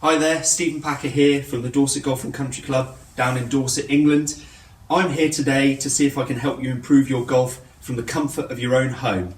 Hi there, Stephen Packer here from the Dorset Golf and Country Club down in Dorset, England. I'm here today to see if I can help you improve your golf from the comfort of your own home.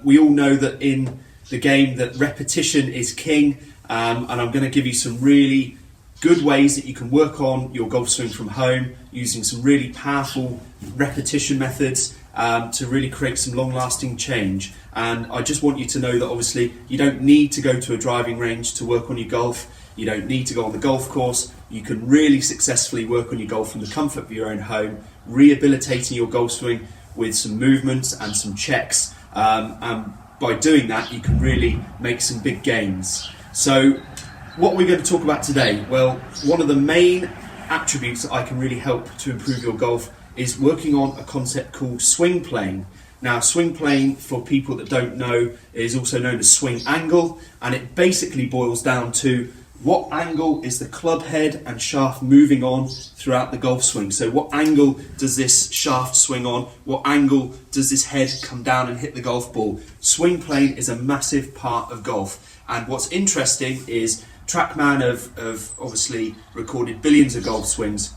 We all know that in the game that repetition is king, and I'm going to give you some really good ways that you can work on your golf swing from home using some really powerful repetition methods to really create some long-lasting change. And I just want you to know that obviously you don't need to go to a driving range to work on your golf. You don't need to go on the golf course. You can really successfully work on your golf from the comfort of your own home, rehabilitating your golf swing with some movements and some checks. And by doing that, you can really make some big gains. So what we're going to talk about today, well, one of the main attributes that I can really help to improve your golf is working on a concept called swing plane. Now, swing plane, for people that don't know, is also known as swing angle, and it basically boils down to what angle is the club head and shaft moving on throughout the golf swing. So what angle does this shaft swing on? What angle does this head come down and hit the golf ball? Swing plane is a massive part of golf. And what's interesting is TrackMan have obviously recorded billions of golf swings,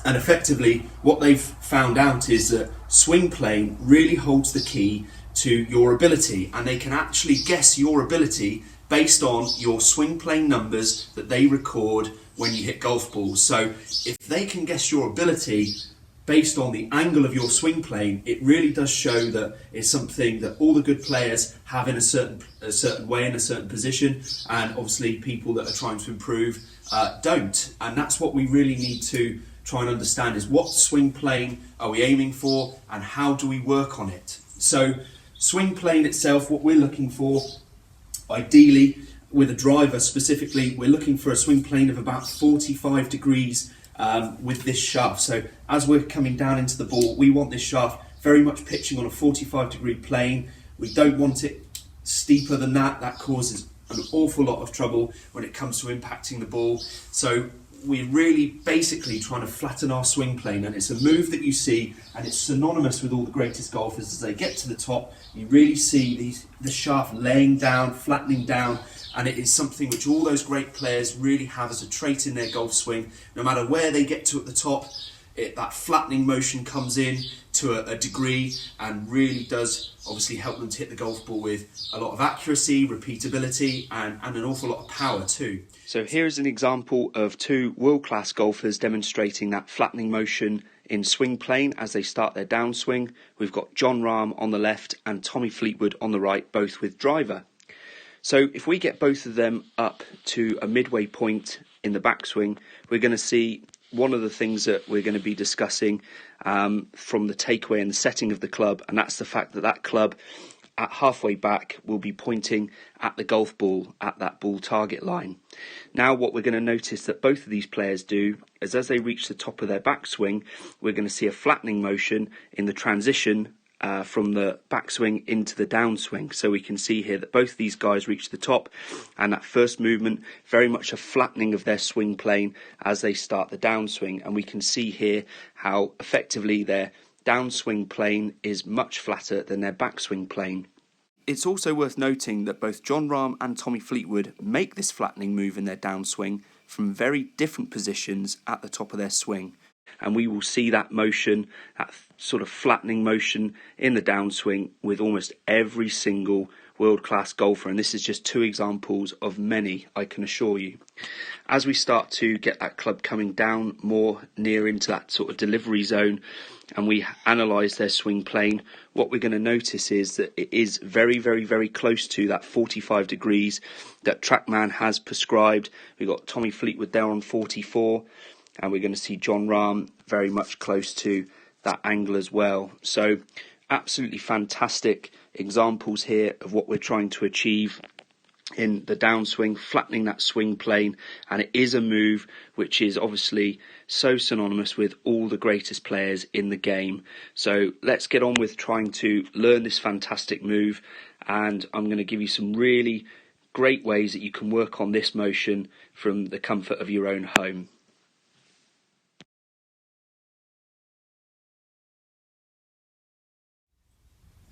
and effectively what they've found out is that swing plane really holds the key to your ability, and they can actually guess your ability based on your swing plane numbers that they record when you hit golf balls. So if they can guess your ability based on the angle of your swing plane, it really does show that it's something that all the good players have in a certain way, in a certain position, and obviously people that are trying to improve don't. And that's what we really need to try and understand, is what swing plane are we aiming for and how do we work on it. So swing plane itself, what we're looking for, ideally with a driver specifically, we're looking for a swing plane of about 45 degrees with this shaft. So as we're coming down into the ball, we want this shaft very much pitching on a 45 degree plane. We don't want it steeper than that. That causes an awful lot of trouble when it comes to impacting the ball. So we're really basically trying to flatten our swing plane, and it's a move that you see, and it's synonymous with all the greatest golfers. As they get to the top, you really see the shaft laying down, flattening down, and it is something which all those great players really have as a trait in their golf swing. No matter where they get to at the top, that flattening motion comes in to a degree and really does obviously help them to hit the golf ball with a lot of accuracy, repeatability, and an awful lot of power too. So here's an example of two world-class golfers demonstrating that flattening motion in swing plane as they start their downswing. We've got Jon Rahm on the left and Tommy Fleetwood on the right, both with driver. So if we get both of them up to a midway point in the backswing, we're going to see one of the things that we're going to be discussing from the takeaway and the setting of the club, and that's the fact that that club at halfway back will be pointing at the golf ball, at that ball target line. Now what we're going to notice that both of these players do is as they reach the top of their backswing, we're going to see a flattening motion in the transition from the backswing into the downswing. So we can see here that both these guys reach the top, and that first movement, very much a flattening of their swing plane as they start the downswing. And we can see here how effectively their downswing plane is much flatter than their backswing plane. It's also worth noting that both Jon Rahm and Tommy Fleetwood make this flattening move in their downswing from very different positions at the top of their swing. And we will see that motion, that sort of flattening motion in the downswing with almost every single world-class golfer. And this is just two examples of many, I can assure you. As we start to get that club coming down more near into that sort of delivery zone, and we analyse their swing plane, what we're going to notice is that it is very, very, very close to that 45 degrees that TrackMan has prescribed. We've got Tommy Fleetwood there on 44, and we're going to see Jon Rahm very much close to that angle as well. So absolutely fantastic examples here of what we're trying to achieve in the downswing, flattening that swing plane, and it is a move which is obviously so synonymous with all the greatest players in the game. So let's get on with trying to learn this fantastic move, and I'm going to give you some really great ways that you can work on this motion from the comfort of your own home.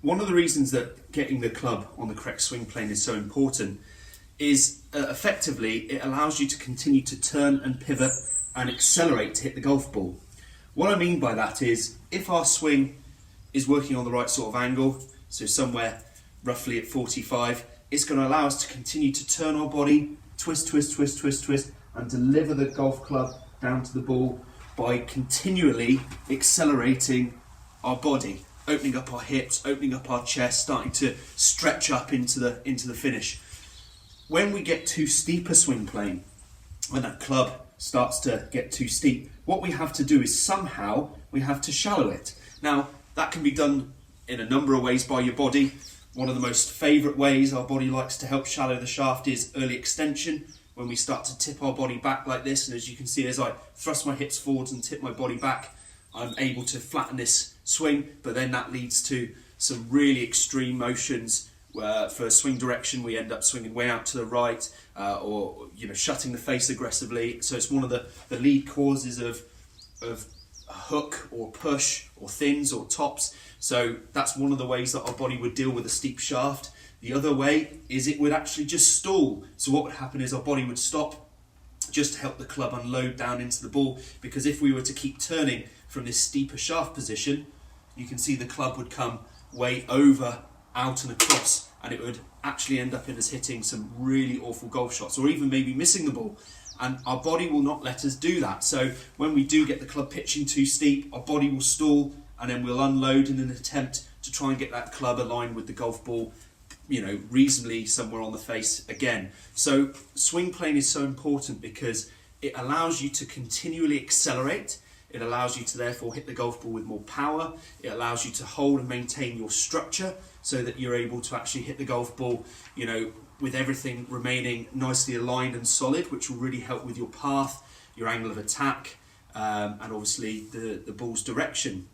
One of the reasons that getting the club on the correct swing plane is so important is effectively it allows you to continue to turn and pivot and accelerate to hit the golf ball. What I mean by that is if our swing is working on the right sort of angle, so somewhere roughly at 45, it's going to allow us to continue to turn our body, twist, twist, twist, twist, twist, and deliver the golf club down to the ball by continually accelerating our body, opening up our hips, opening up our chest, starting to stretch up into the finish. When we get too steep a swing plane, when that club starts to get too steep, what we have to do is somehow we have to shallow it. Now, that can be done in a number of ways by your body. One of the most favourite ways our body likes to help shallow the shaft is early extension, when we start to tip our body back like this. And as you can see, as I thrust my hips forwards and tip my body back, I'm able to flatten this swing, but then that leads to some really extreme motions. For swing direction, we end up swinging way out to the right, or shutting the face aggressively. So it's one of the lead causes of a hook or push or thins or tops. So that's one of the ways that our body would deal with a steep shaft. The other way is it would actually just stall. So what would happen is our body would stop just to help the club unload down into the ball, because if we were to keep turning from this steeper shaft position, you can see the club would come way over, out and across, and it would actually end up in us hitting some really awful golf shots, or even maybe missing the ball. And our body will not let us do that. So when we do get the club pitching too steep, our body will stall, and then we'll unload in an attempt to try and get that club aligned with the golf ball, reasonably somewhere on the face again. So swing plane is so important because it allows you to continually accelerate. It allows you to therefore hit the golf ball with more power. It allows you to hold and maintain your structure so that you're able to actually hit the golf ball, with everything remaining nicely aligned and solid, which will really help with your path, your angle of attack, and obviously the ball's direction.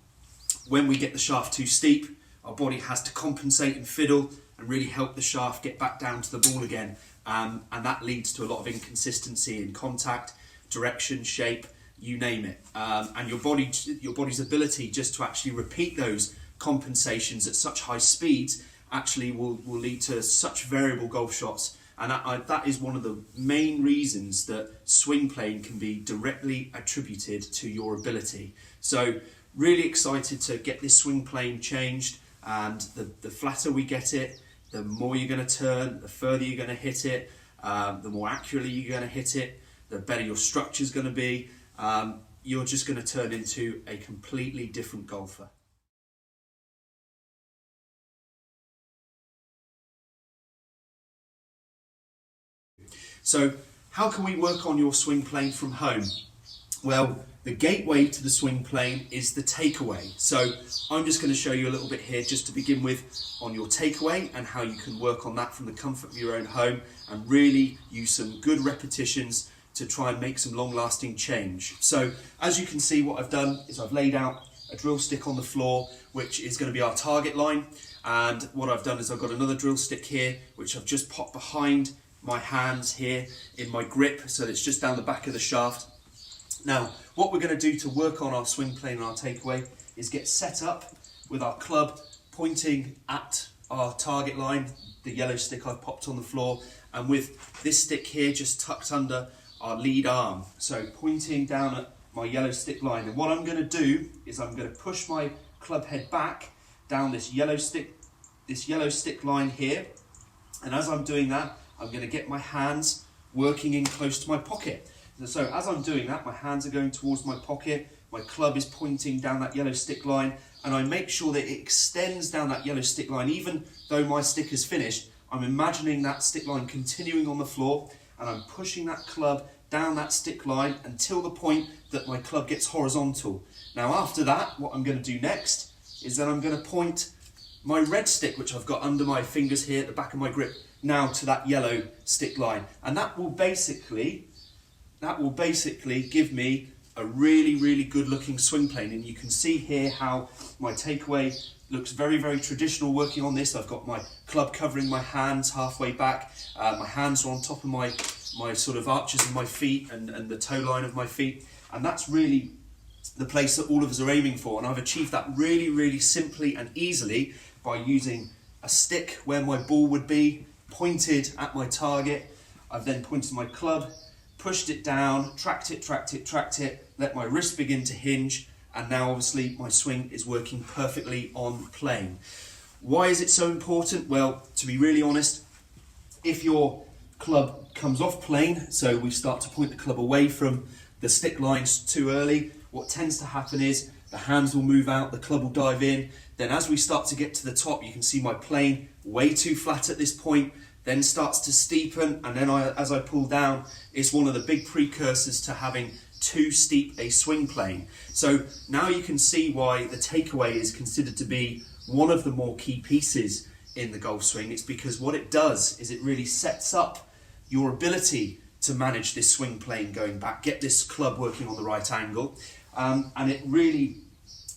When we get the shaft too steep, our body has to compensate and fiddle and really help the shaft get back down to the ball again. And that leads to a lot of inconsistency in contact, direction, shape, you name it. And your body's ability just to actually repeat those compensations at such high speeds actually will lead to such variable golf shots. And that is one of the main reasons that swing plane can be directly attributed to your ability. So really excited to get this swing plane changed, and the flatter we get it, the more you're going to turn, the further you're going to hit it, the more accurately you're going to hit it, the better your structure's going to be. You're just going to turn into a completely different golfer. So how can we work on your swing plane from home? Well, the gateway to the swing plane is the takeaway. So I'm just going to show you a little bit here just to begin with on your takeaway and how you can work on that from the comfort of your own home and really use some good repetitions to try and make some long-lasting change. So as you can see, what I've done is I've laid out a drill stick on the floor, which is going to be our target line. And what I've done is I've got another drill stick here, which I've just popped behind my hands here in my grip, so it's just down the back of the shaft. Now, what we're going to do to work on our swing plane and our takeaway is get set up with our club pointing at our target line, the yellow stick I've popped on the floor, and with this stick here just tucked under our lead arm. So pointing down at my yellow stick line. And what I'm going to do is I'm going to push my club head back down this yellow stick line here. And as I'm doing that, I'm going to get my hands working in close to my pocket. So as I'm doing that, my hands are going towards my pocket, my club is pointing down that yellow stick line, and I make sure that it extends down that yellow stick line. Even though my stick is finished, I'm imagining that stick line continuing on the floor, and I'm pushing that club down that stick line until the point that my club gets horizontal. Now after that, what I'm going to do next is then I'm going to point my red stick, which I've got under my fingers here at the back of my grip, now to that yellow stick line. And that will basically give me a really, really good looking swing plane. And you can see here how my takeaway looks very, very traditional working on this. I've got my club covering my hands halfway back. My hands are on top of my sort of arches of my feet and the toe line of my feet. And that's really the place that all of us are aiming for. And I've achieved that really, really simply and easily by using a stick where my ball would be, pointed at my target, I've then pointed my club, pushed it down, tracked it, let my wrist begin to hinge, and now obviously my swing is working perfectly on plane. Why is it so important? Well, to be really honest, if your club comes off plane, so we start to point the club away from the stick lines too early, what tends to happen is the hands will move out, the club will dive in. Then as we start to get to the top, you can see my plane way too flat at this point, then starts to steepen, and then as I pull down, it's one of the big precursors to having too steep a swing plane. So now you can see why the takeaway is considered to be one of the more key pieces in the golf swing. It's because what it does is it really sets up your ability to manage this swing plane going back, get this club working on the right angle, and it really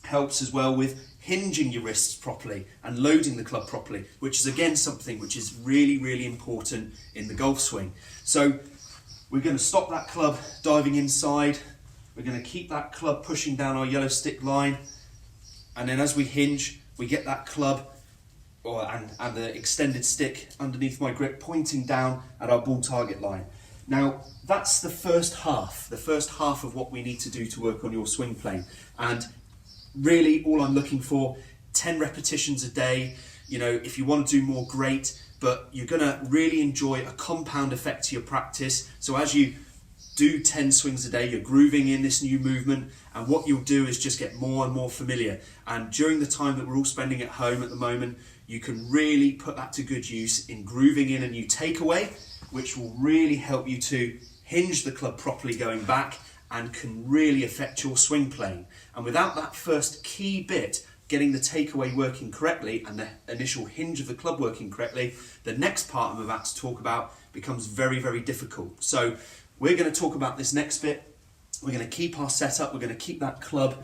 helps as well with hinging your wrists properly and loading the club properly, which is again something which is really, really important in the golf swing. So we're going to stop that club diving inside, we're going to keep that club pushing down our yellow stick line, and then as we hinge, we get that club and the extended stick underneath my grip pointing down at our ball target line. Now that's the first half of what we need to do to work on your swing plane. And really all I'm looking for, 10 repetitions a day. You know, if you want to do more, great, but you're going to really enjoy a compound effect to your practice. So as you do 10 swings a day, you're grooving in this new movement, and what you'll do is just get more and more familiar. And during the time that we're all spending at home at the moment, you can really put that to good use in grooving in a new takeaway, which will really help you to hinge the club properly going back and can really affect your swing plane. And without that first key bit, getting the takeaway working correctly and the initial hinge of the club working correctly, the next part I'm about to talk about becomes very, very difficult. So we're going to talk about this next bit. We're going to keep our setup. We're going to keep that club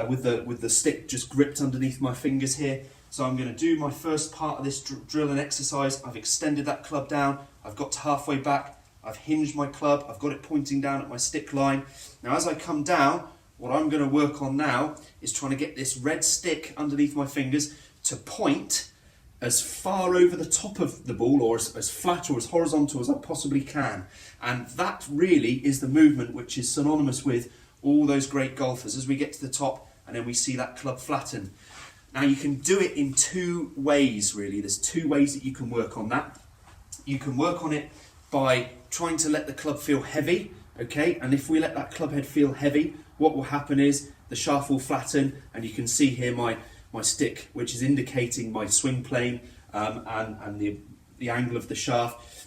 with the stick just gripped underneath my fingers here. So I'm going to do my first part of this drill and exercise. I've extended that club down. I've got to halfway back. I've hinged my club. I've got it pointing down at my stick line. Now as I come down, what I'm going to work on now is trying to get this red stick underneath my fingers to point as far over the top of the ball, or as flat or as horizontal as I possibly can. And that really is the movement which is synonymous with all those great golfers as we get to the top and then we see that club flatten. Now you can do it in two ways really. There's two ways that you can work on that. You can work on it by trying to let the club feel heavy, okay? And if we let that club head feel heavy, what will happen is the shaft will flatten, and you can see here my stick, which is indicating my swing plane and the angle of the shaft.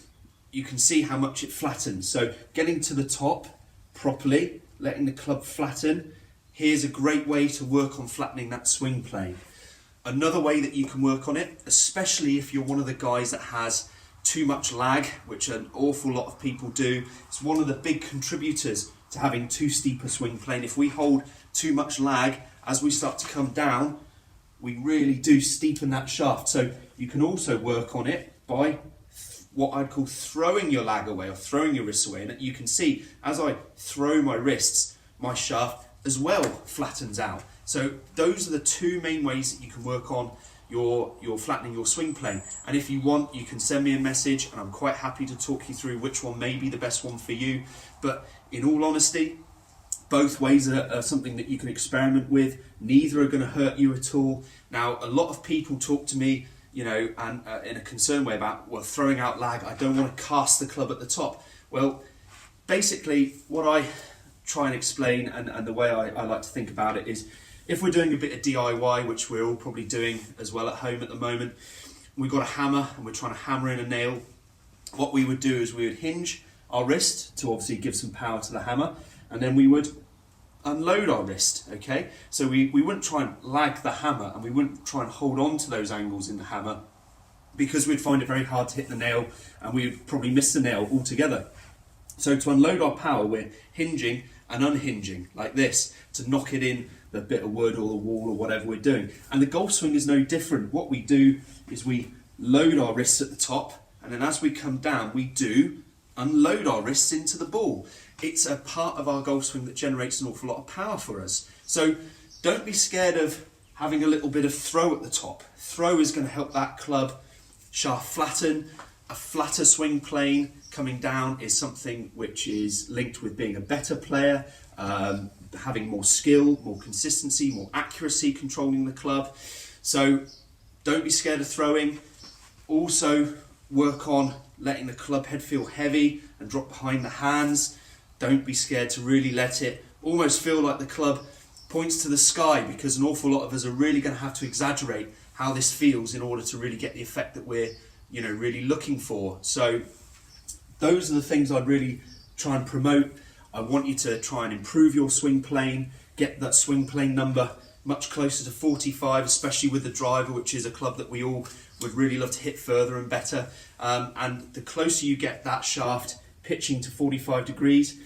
You can see how much it flattens. So getting to the top properly, letting the club flatten, here's a great way to work on flattening that swing plane. Another way that you can work on it, especially if you're one of the guys that has too much lag, which an awful lot of people do, it's one of the big contributors to having too steep a swing plane. If we hold too much lag, as we start to come down, we really do steepen that shaft. So you can also work on it by what I'd call throwing your lag away or throwing your wrists away. And you can see as I throw my wrists, my shaft as well flattens out. So those are the two main ways that you can work on your flattening your swing plane. And if you want, you can send me a message and I'm quite happy to talk you through which one may be the best one for you. But in all honesty, both ways are something that you can experiment with. Neither are going to hurt you at all. Now, a lot of people talk to me, you know, and in a concerned way about, well, throwing out lag, I don't want to cast the club at the top. Well, basically, what I try and explain and the way I like to think about it is, if we're doing a bit of DIY, which we're all probably doing as well at home at the moment, we've got a hammer and we're trying to hammer in a nail. What we would do is we would hinge our wrist to obviously give some power to the hammer, and then we would unload our wrist, okay? So we wouldn't try and lag the hammer, and we wouldn't try and hold on to those angles in the hammer, because we'd find it very hard to hit the nail and we'd probably miss the nail altogether. So to unload our power, we're hinging and unhinging like this to knock it in the bit of wood or the wall or whatever we're doing. And the golf swing is no different. What we do is we load our wrists at the top, and then as we come down, we do unload our wrists into the ball. It's a part of our golf swing that generates an awful lot of power for us. So don't be scared of having a little bit of throw at the top. Throw is going to help that club shaft flatten, a flatter swing plane coming down is something which is linked with being a better player, having more skill, more consistency, more accuracy controlling the club. So don't be scared of throwing. Also work on letting the club head feel heavy and drop behind the hands. Don't be scared to really let it almost feel like the club points to the sky, because an awful lot of us are really going to have to exaggerate how this feels in order to really get the effect that we're really looking for. So those are the things I'd really try and promote. I want you to try and improve your swing plane, get that swing plane number much closer to 45, especially with the driver, which is a club that we all would really love to hit further and better. And the closer you get that shaft pitching to 45 degrees,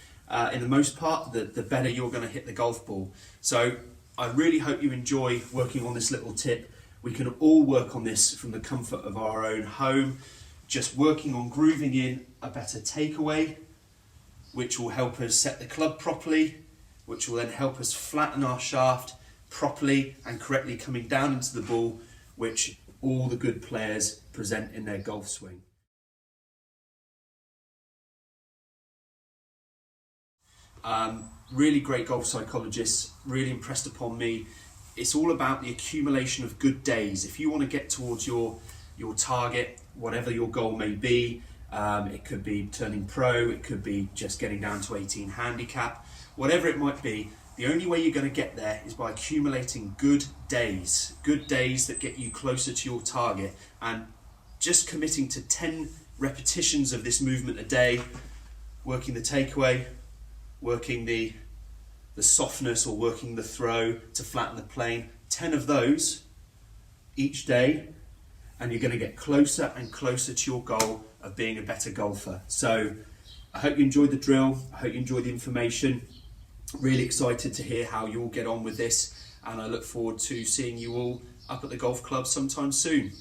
in the most part, the better you're going to hit the golf ball. So I really hope you enjoy working on this little tip. We can all work on this from the comfort of our own home, just working on grooving in a better takeaway, which will help us set the club properly, which will then help us flatten our shaft properly and correctly coming down into the ball, which all the good players present in their golf swing. Really great golf psychologists, really impressed upon me. It's all about the accumulation of good days. If you want to get towards your target, whatever your goal may be, it could be turning pro, it could be just getting down to 18 handicap, whatever it might be, the only way you're going to get there is by accumulating good days that get you closer to your target, and just committing to 10 repetitions of this movement a day, working the takeaway, working the softness, or working the throw to flatten the plane. 10 of those each day, and you're going to get closer and closer to your goal of being a better golfer. So I hope you enjoyed the drill. I hope you enjoyed the information. Really excited to hear how you all get on with this, and I look forward to seeing you all up at the golf club sometime soon.